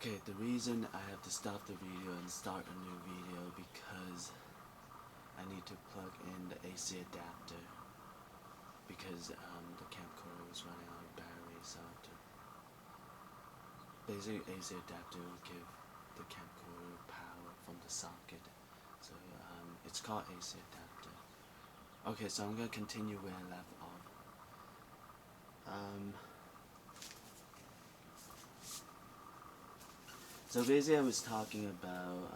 Okay, the reason I have to stop the video and start a new video because I need to plug in the AC adapter because the camcorder was running out of battery, so basically AC adapter will give the camcorder power from the socket. So it's called AC adapter. Okay, so I'm gonna continue where I left off. So basically I was talking about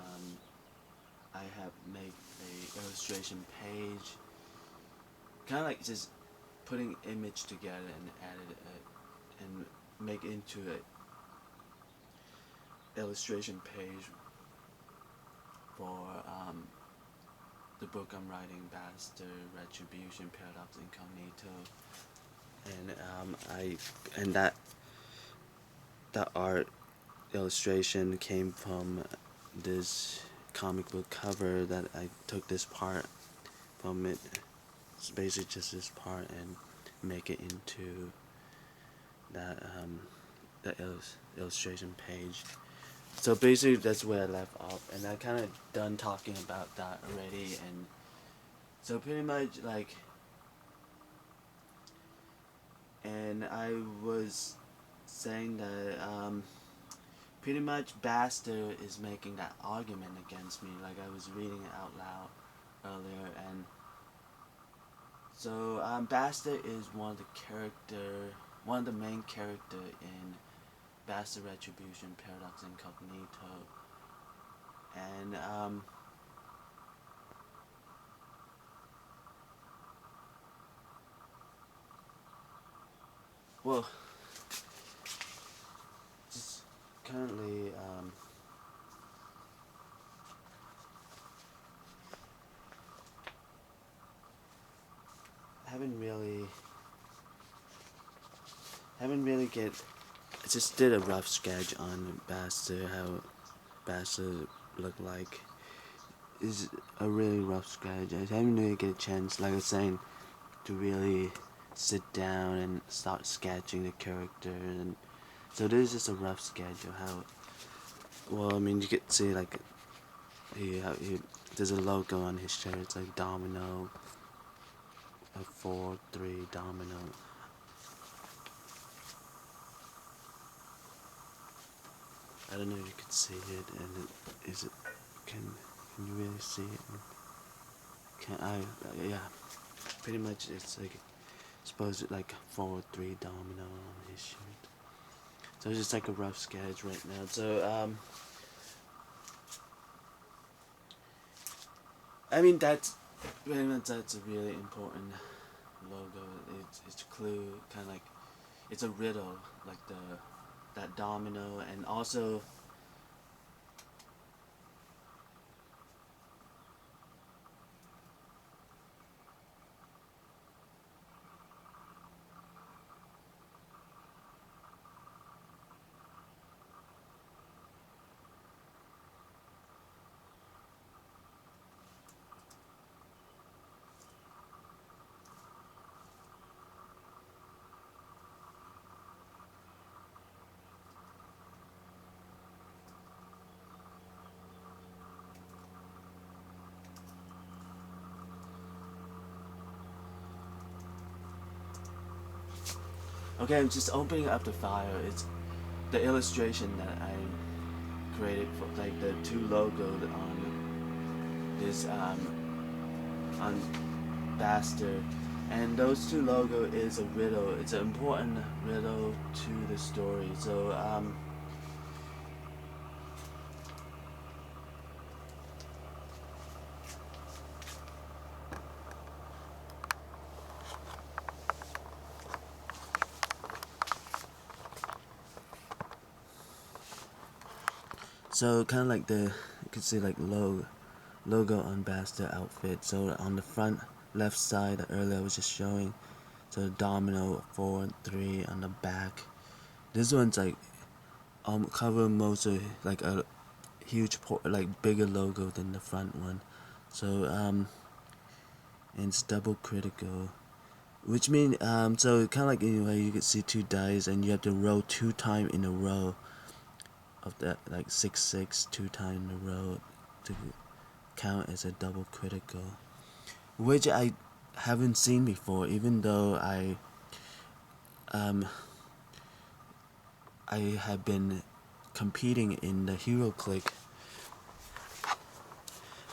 I have made a illustration page, kind of like just putting image together and added it and make into a illustration page for the book I'm writing, Bastard Retribution, Paradox Incognito, and that art illustration came from this comic book cover that I took this part from it. It's basically just this part and make it into that illustration page. So basically that's where I left off, and I kind of done talking about that already. And so pretty much like, and I was saying that pretty much Bastard is making that argument against me, like I was reading it out loud earlier. And so Bastard is one of the main character in Bastard Retribution, Paradox Incognito, and well, just currently haven't really get. I just did a rough sketch on Bastard, how Bastard look like. Is a really rough sketch. I haven't really get a chance, like I was saying, to really sit down and start sketching the character. And so this is just a rough sketch of how. Well, I mean, you could see like there's a logo on his shirt. It's like domino, a 4-3 domino. I don't know if you could see it, and can you really see it? Can I? Yeah, pretty much it's like supposed like 4-3 domino on his shirt. So it's just like a rough sketch right now. So I mean that's pretty much that's a really important logo. It's a clue, kind of like it's a riddle, like that domino, and also. Okay, I'm just opening up the file. It's the illustration that I created for like the two logos on this on Bastard, and those two logo is a riddle. It's an important riddle to the story. So kind of like you can see like logo on Bastard outfit. So on the front left side, earlier I was just showing. So domino 4-3 on the back. This one's like cover most of like a huge like bigger logo than the front one. So and it's double critical, which means so kind of like anyway you can see two dice and you have to roll 2 times in a row. of that, like 6 2 times in a row to count as a double critical, which I haven't seen before. Even though um I have been competing in the Hero Click.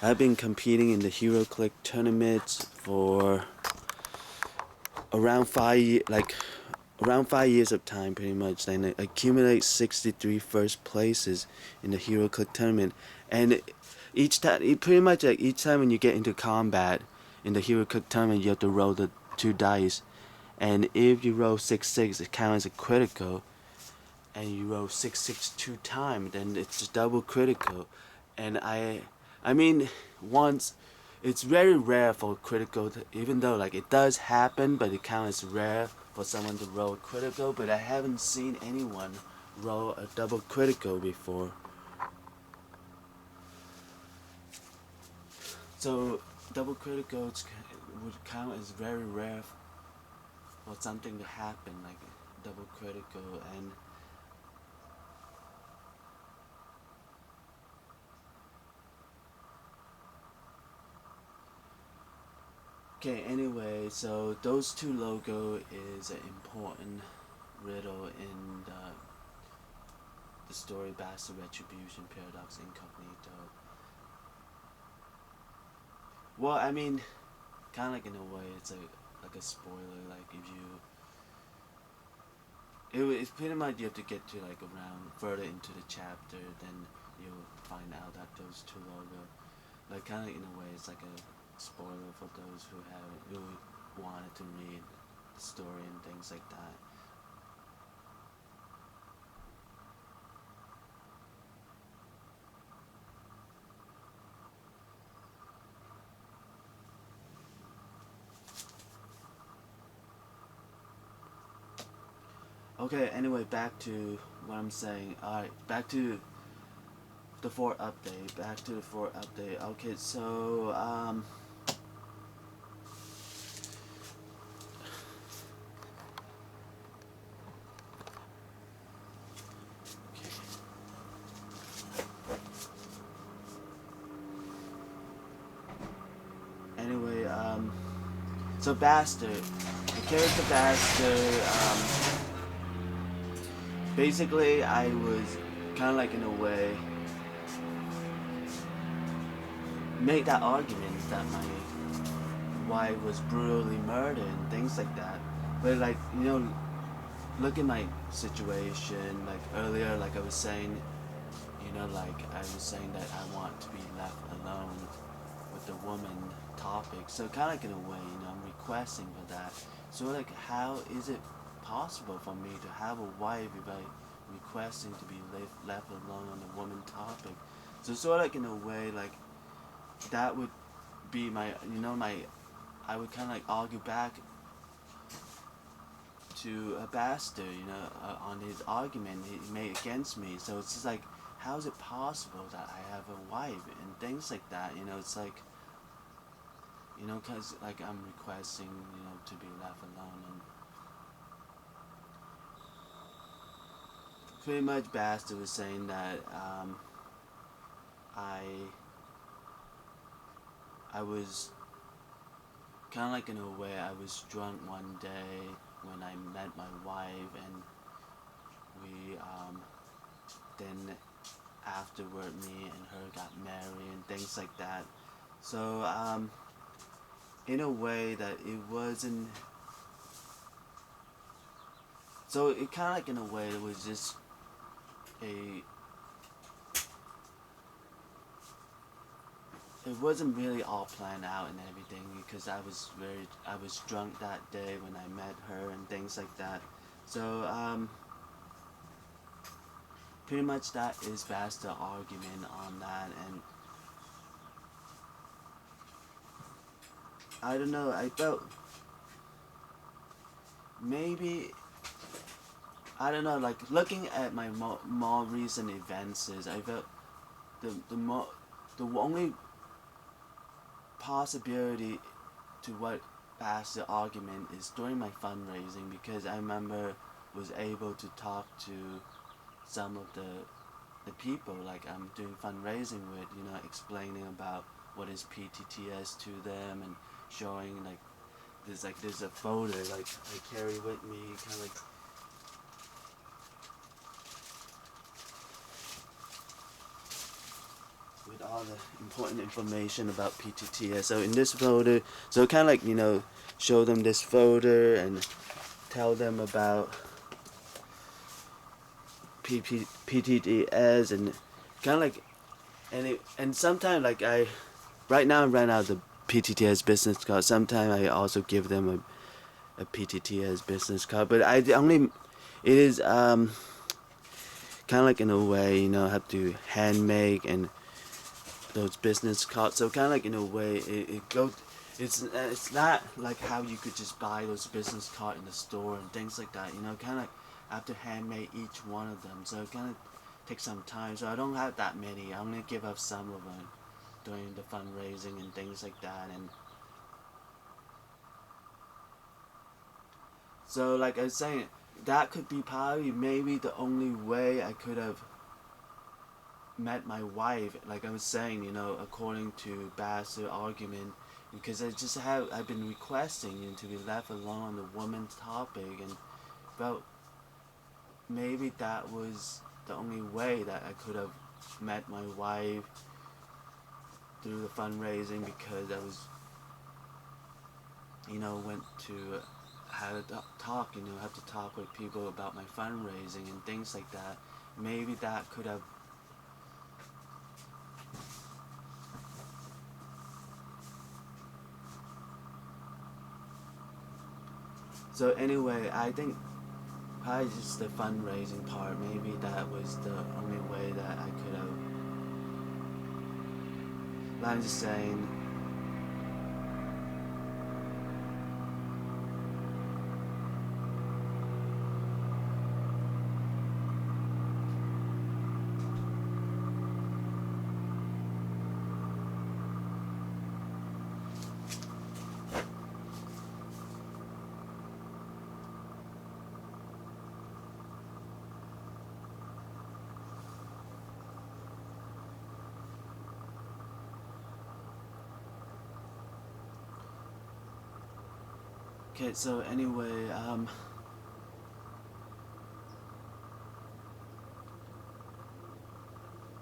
I've been competing in the Hero Click tournaments for around around 5 years of time, pretty much, and I accumulate 63 first places in the Hero Click tournament. And each time, pretty much like each time when you get into combat in the Hero Click tournament, you have to roll the 2 dice, and if you roll 6 it counts as a critical, and you roll 6 2 times, then it's double critical. And I mean, once, it's very rare for critical to, even though like it does happen, but it counts as rare for someone to roll critical. But I haven't seen anyone roll a double critical before. So double critical would count as very rare for something to happen, like double critical. And okay, anyway, so those two logo is an important riddle in the story Bastard Retribution, Paradox, Incognito. Well, I mean, kind of like in a way, it's like a spoiler. Like if it's pretty much you have to get to like around further into the chapter, then you'll find out that those two logo, like kind of in a way, it's like a spoiler for those who wanted to read the story and things like that. Okay, anyway, back to what I'm saying. Alright, back to the 4 update. Okay, so, anyway, so Bastard. The character Bastard, basically I was kind of like in a way make that argument that my wife was brutally murdered and things like that. But like, you know, look at my situation, like earlier, like I was saying, you know, like I was saying that I want to be left alone with the woman topic. So kind of like in a way, you know, I'm requesting for that. So like, how is it possible for me to have a wife if I requesting to be left alone on the woman topic? So sort of like in a way, like that would be my, you know, I would kind of like argue back to a Bastard, you know, on his argument he made against me. So it's just like, how is it possible that I have a wife and things like that? You know, it's like, you know, cause like I'm requesting, you know, to be left alone, and pretty much Bastard was saying that I was kind of like in a way I was drunk one day when I met my wife, and we then afterward me and her got married and things like that. So in a way that it wasn't, so it kind of like in a way it was just a, it wasn't really all planned out and everything, because I was drunk that day when I met her and things like that. So pretty much that is Bastard's argument on that. And I don't know, I felt maybe, I don't know, like looking at my more recent events, is I felt the only possibility to what Bastard argument is during my fundraising, because I remember was able to talk to some of the the people like I'm doing fundraising with, explaining about what is PTTS to them and showing like there's a folder like I carry with me, kind of like with all the important information about PTTS. So in this folder, so kind of like show them this folder and tell them about PTTS and kind of like and sometimes like right now I ran out of the PTTS business card. Sometimes I also give them a PTTS business card, but it is kind of like in a way have to hand make and those business cards. So kind of like in a way it's not like how you could just buy those business cards in the store and things like that. Kind of like I have to hand make each one of them. So it kind of takes some time. So I don't have that many. I'm gonna give up some of them during the fundraising and things like that. And so like I was saying, that could be probably maybe the only way I could have met my wife, like I was saying, according to Bastard argument, because I've been requesting to be left alone on the woman's topic, and felt maybe that was the only way that I could have met my wife through the fundraising, because I was, went to have to talk, have to talk with people about my fundraising and things like that. Maybe that could have So anyway, I think probably just the fundraising part, maybe that was the only way that I could have. But I'm just saying, okay, so anyway,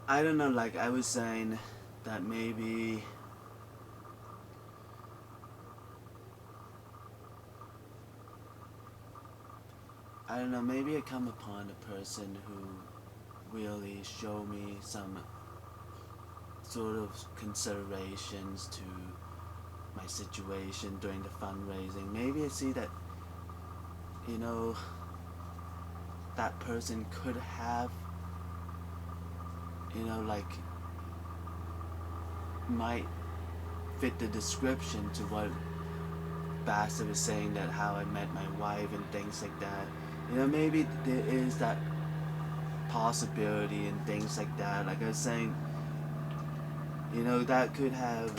I don't know, like I was saying that maybe I don't know, maybe I come upon a person who really show me some sort of considerations to my situation during the fundraising. Maybe I see that, that person could have, like, might fit the description to what Bastard was saying, that how I met my wife and things like that. Maybe there is that possibility and things like that. Like I was saying, that could have,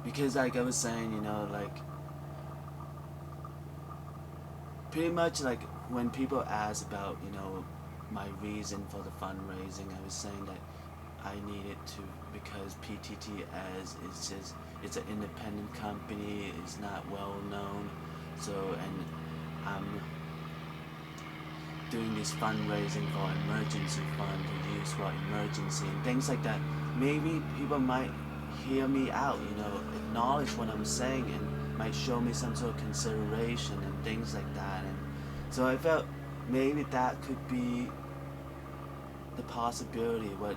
because like I was saying, like, pretty much like when people ask about, my reason for the fundraising, I was saying that I needed to, because PTTS it's an independent company, it's not well known, so, and I'm doing this fundraising for emergency fund to use for emergency and things like that. Maybe people might hear me out, acknowledge what I'm saying and might show me some sort of consideration and things like that. And so I felt maybe that could be the possibility, what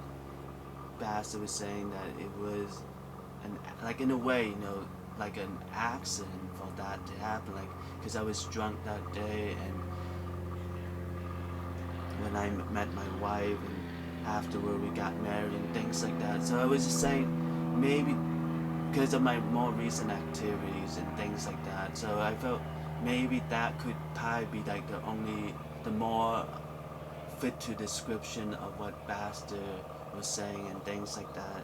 Bastard was saying, that it was like in a way, like an accident for that to happen, like, because I was drunk that day, and when I met my wife, and afterward we got married and things like that. So I was just saying, maybe because of my more recent activities and things like that. So I felt maybe that could probably be like the more fit to description of what Bastard was saying and things like that.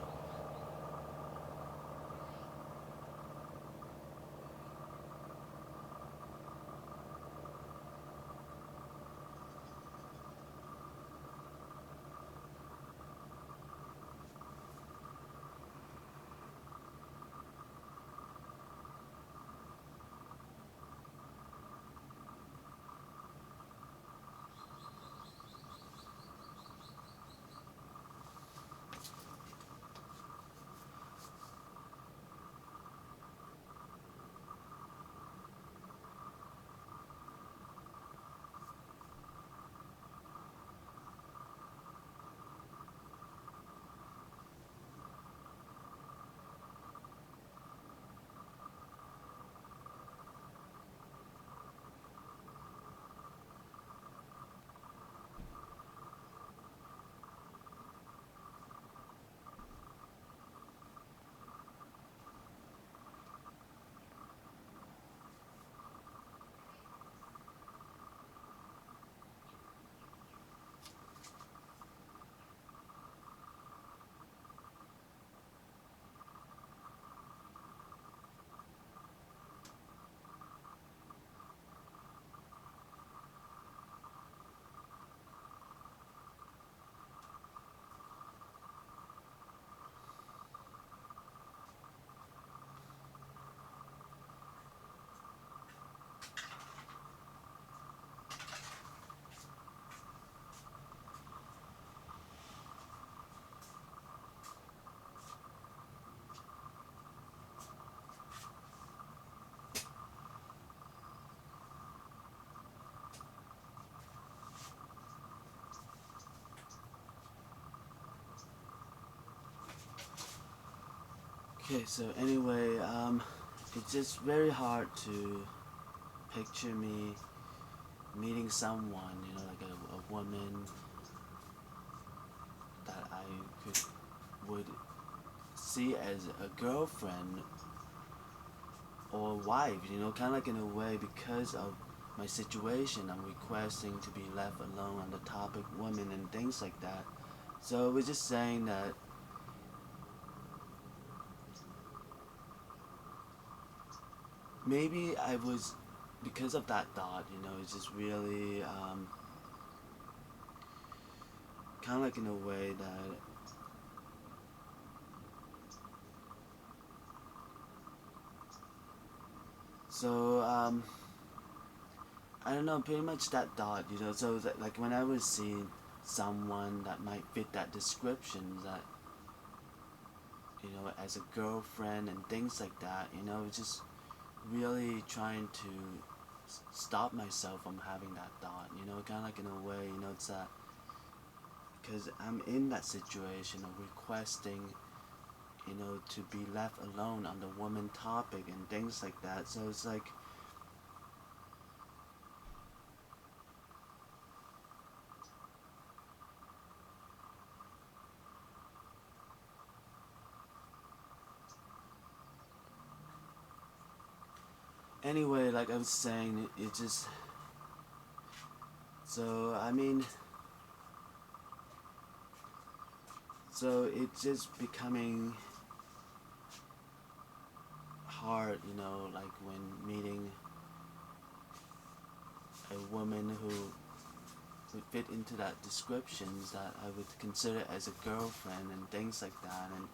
Okay, so anyway, it's just very hard to picture me meeting someone, like a woman that I would see as a girlfriend or wife, kind of like in a way because of my situation. I'm requesting to be left alone on the topic women and things like that. So we're just saying that maybe I was, because of that thought, it's just really kind of like in a way that so I don't know, pretty much that thought, so that, like when I was seeing someone that might fit that description, that as a girlfriend and things like that, just really trying to stop myself from having that thought, kind of like in a way, it's that because I'm in that situation of requesting, to be left alone on the woman topic and things like that. So it's like, anyway, like I was saying, it just, so I mean, so it's just becoming hard, like when meeting a woman who would fit into that descriptions that I would consider as a girlfriend and things like that. And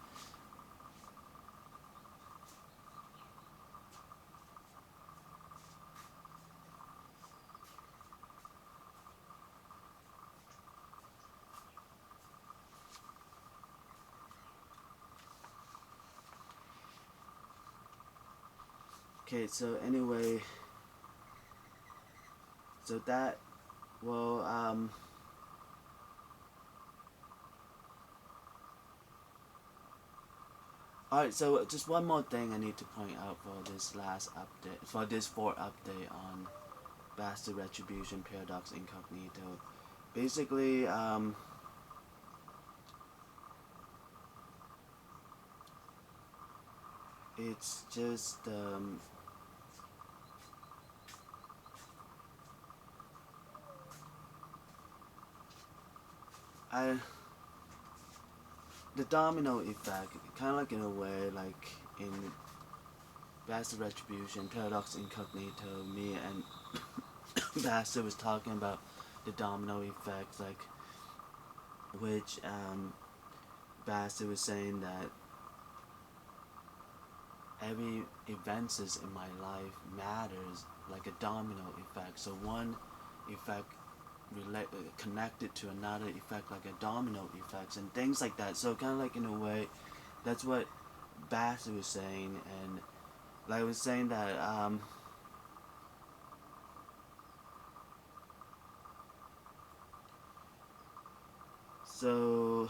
okay, so anyway, so that, well, alright, so just one more thing I need to point out for this last update, for this fourth update on Bastard Retribution, Paradox Incognito. Basically, it's just, I, the domino effect, kind of like in a way, like in Bastard Retribution, Paradox Incognito, me and Bastard was talking about the domino effect, like, which, Bastard was saying that every events in my life matters like a domino effect. So one effect connected to another effect like a domino effect and things like that. So kind of like in a way, that's what Bastard was saying, and like I was saying that so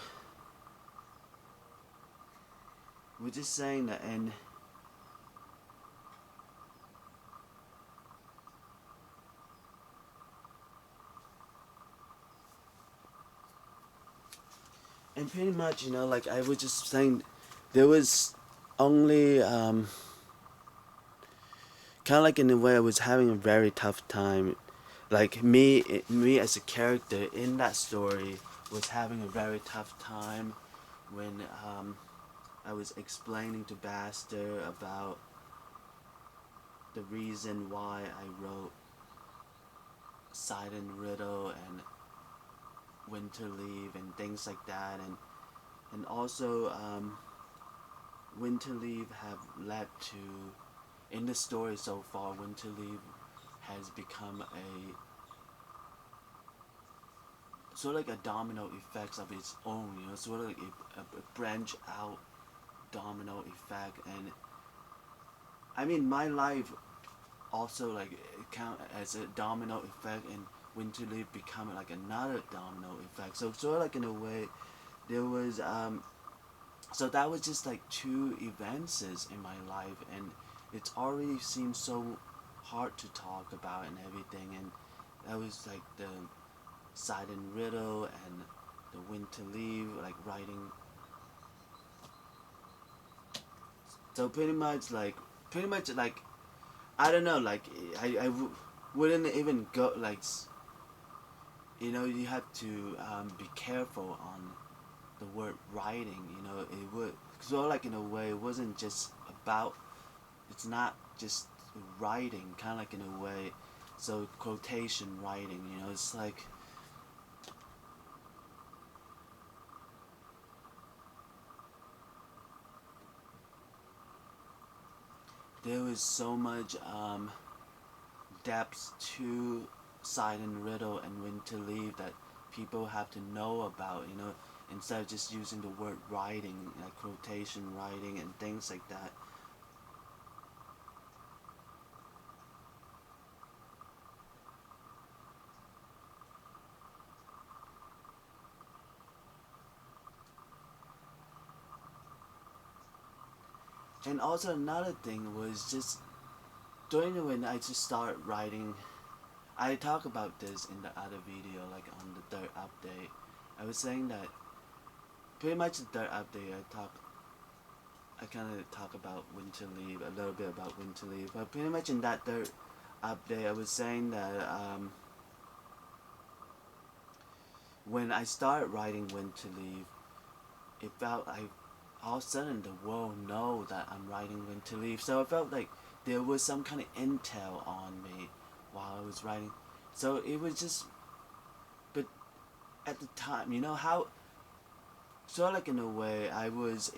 we're just saying that, and pretty much, like I was just saying, there was only kind of like in a way I was having a very tough time. Like me as a character in that story was having a very tough time when I was explaining to Baxter about the reason why I wrote Silent Riddle and Winter Leave and things like that, and also Winter Leave have led to, in the story so far, Winter Leave has become a sort of like a domino effects of its own, sort of like a branch out domino effect. And I mean, my life also like count as a domino effect, and Winter Leaf becoming like another domino effect. So sort of like in a way, there was So that was just like two events in my life, and it's already seemed so hard to talk about and everything. And that was like the silent riddle and the winter leave, like writing. So pretty much like I don't know, like wouldn't even go like you have to be careful on the word writing. It would so like in a way it wasn't just about. It's not just writing, kind of like in a way. So quotation writing, it's like there was so much depth to silent riddle and winter leave that people have to know about. Instead of just using the word writing, like quotation writing and things like that. And also another thing was just during when I just started writing. I talk about this in the other video, like on the third update. I was saying that pretty much the third update I kind of talk about winter leave, a little bit about winter leave, but pretty much in that third update I was saying that when I started writing winter leave, it felt like all of a sudden the world know that I'm writing winter leave, so it felt like there was some kind of intel on me while I was writing. So it was just, but at the time, how, sort of like in a way, I was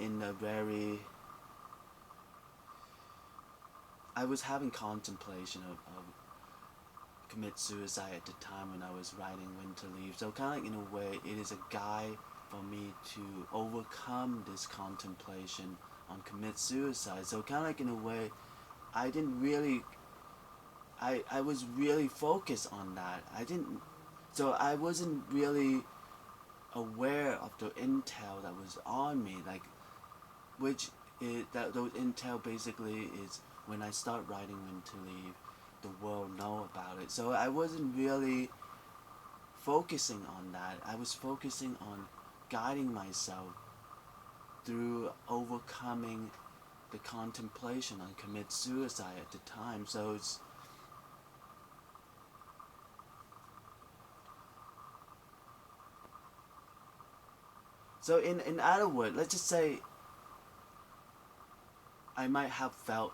having contemplation of commit suicide at the time when I was writing Winter Leave. So kind of like in a way, it is a guide for me to overcome this contemplation on commit suicide. So kind of like in a way, I didn't really, I was really focused on that. So I wasn't really aware of the intel that was on me, like that those intel basically is when I start writing Winter Leave, the world know about it. So I wasn't really focusing on that. I was focusing on guiding myself through overcoming the contemplation on commit suicide at the time. So in other words, let's just say I might have felt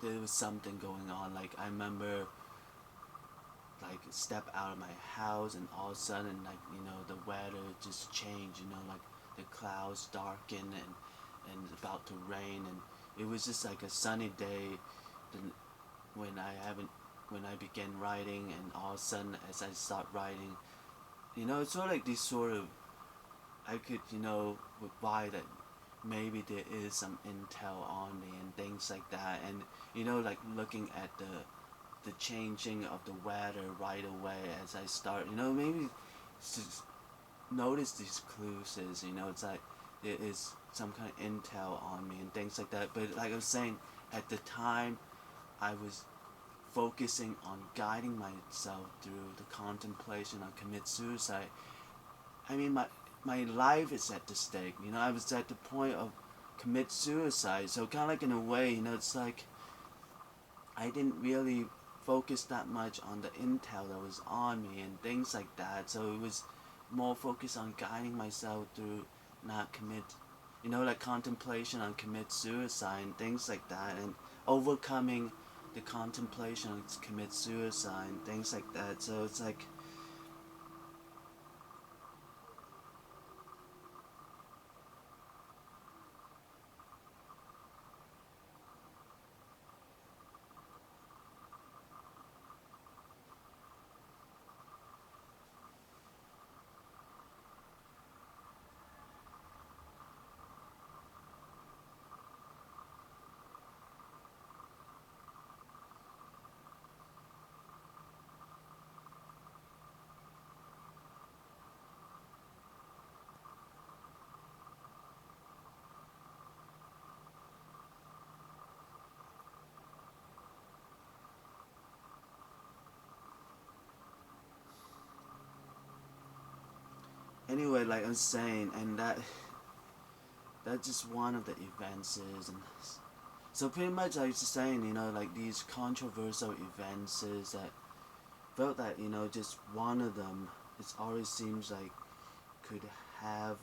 there was something going on. Like I remember, like step out of my house and all of a sudden, like the weather just changed. Like the clouds darken and it's about to rain, and it was just like a sunny day. Then when I haven't when I began writing, and all of a sudden as I start writing, it's sort of like this sort of, I could reply that maybe there is some intel on me and things like that, and like looking at the changing of the weather right away as I start, maybe just notice these clues is, it's like there is some kind of intel on me and things like that. But like I was saying, at the time I was focusing on guiding myself through the contemplation on commit suicide. I mean, my life is at the stake. I was at the point of commit suicide. So kind of like in a way, it's like I didn't really focus that much on the intel that was on me and things like that. So it was more focused on guiding myself through not commit, like contemplation on commit suicide and things like that, and overcoming the contemplation on commit suicide and things like that. So it's like, anyway, like I'm saying, and that's just one of the events is, and so pretty much I was just saying, like these controversial events is that felt that, just one of them, it always seems like could have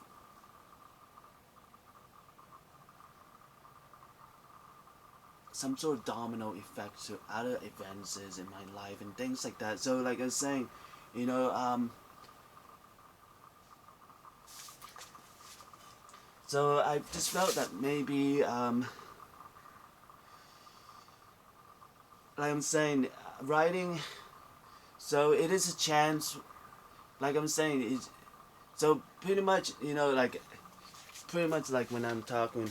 some sort of domino effect to other events in my life and things like that. So like I was saying, you know, so I just felt that maybe, like I'm saying, writing, so it is a chance, like I'm saying, so pretty much, like, pretty much like when I'm talking,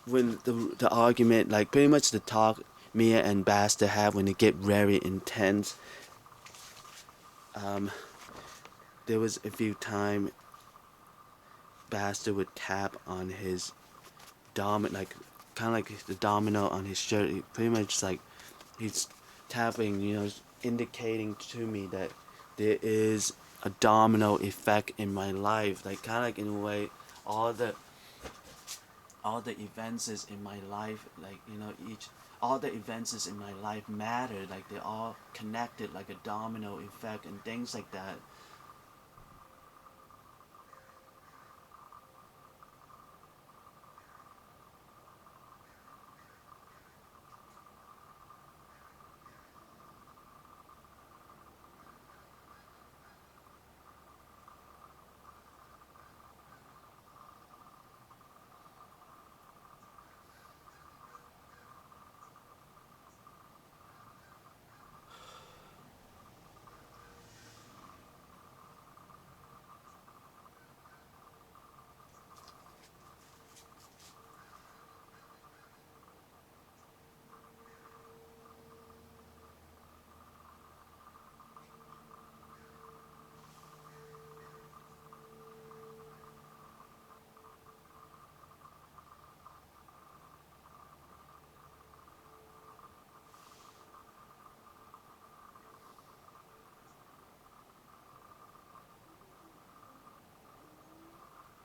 when the argument, like pretty much the talk Mia and Bastard have when it get very intense, um, there was a few time Bastard would tap on his like kind of like the domino on his shirt. Pretty much like he's tapping, indicating to me that there is a domino effect in my life. Like kind of like in a way, all the events is in my life, like all the events is in my life matter. Like they're all connected, like a domino effect and things like that.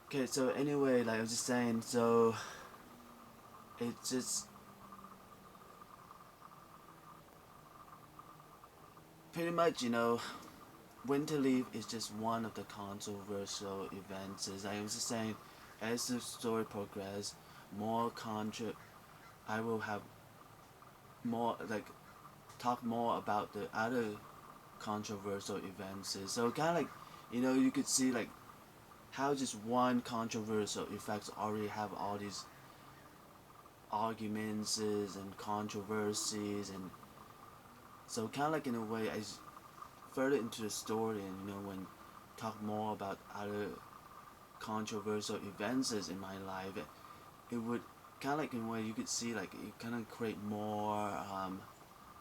Okay, so anyway, like I was just saying, so it's just pretty much, winter leave is just one of the controversial events. As I was just saying, as the story progresses, more I will have more, like, talk more about the other controversial events. So kind of like, you could see like how just one controversial effects already have all these arguments and controversies, and so kind of like in a way I further into the story, and when talk more about other controversial events in my life, it would kind of like in a way you could see like it kind of create more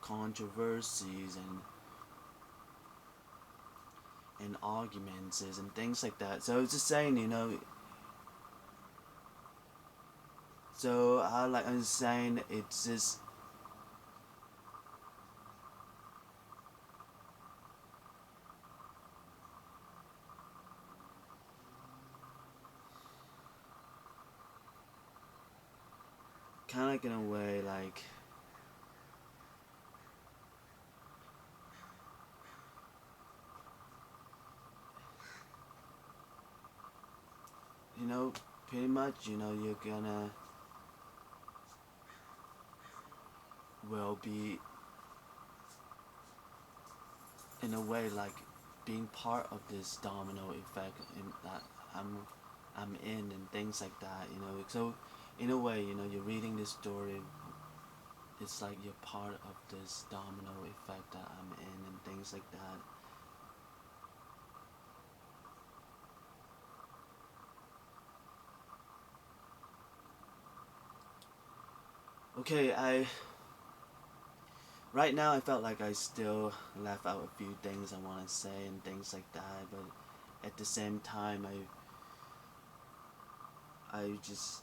controversies and arguments and things like that. So it's just saying, so like I'm just saying, it's just kind of like in a way like, pretty much, you're gonna will be in a way like being part of this domino effect that I'm I'm in and things like that, So in a way, you're reading this story, it's like you're part of this domino effect that I'm in and things like that. Okay, right now I felt like I still left out a few things I want to say and things like that, but at the same time I just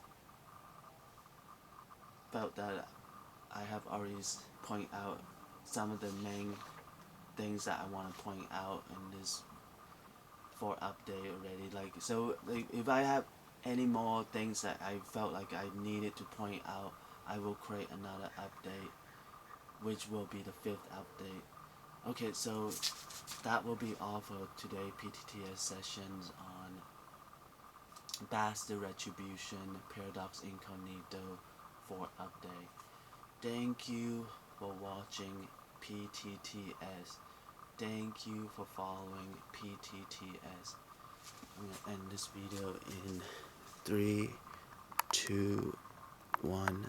felt that I have already point out some of the main things that I want to point out in this for update already. Like, so like if I have any more things that I felt like I needed to point out, I will create another update, which will be the 5th update. Okay, so that will be all for today PTTS sessions on Bastard Retribution Paradox Incognito 4 update. Thank you for watching PTTS. Thank you for following PTTS. I'm gonna end this video in 3, 2, 1.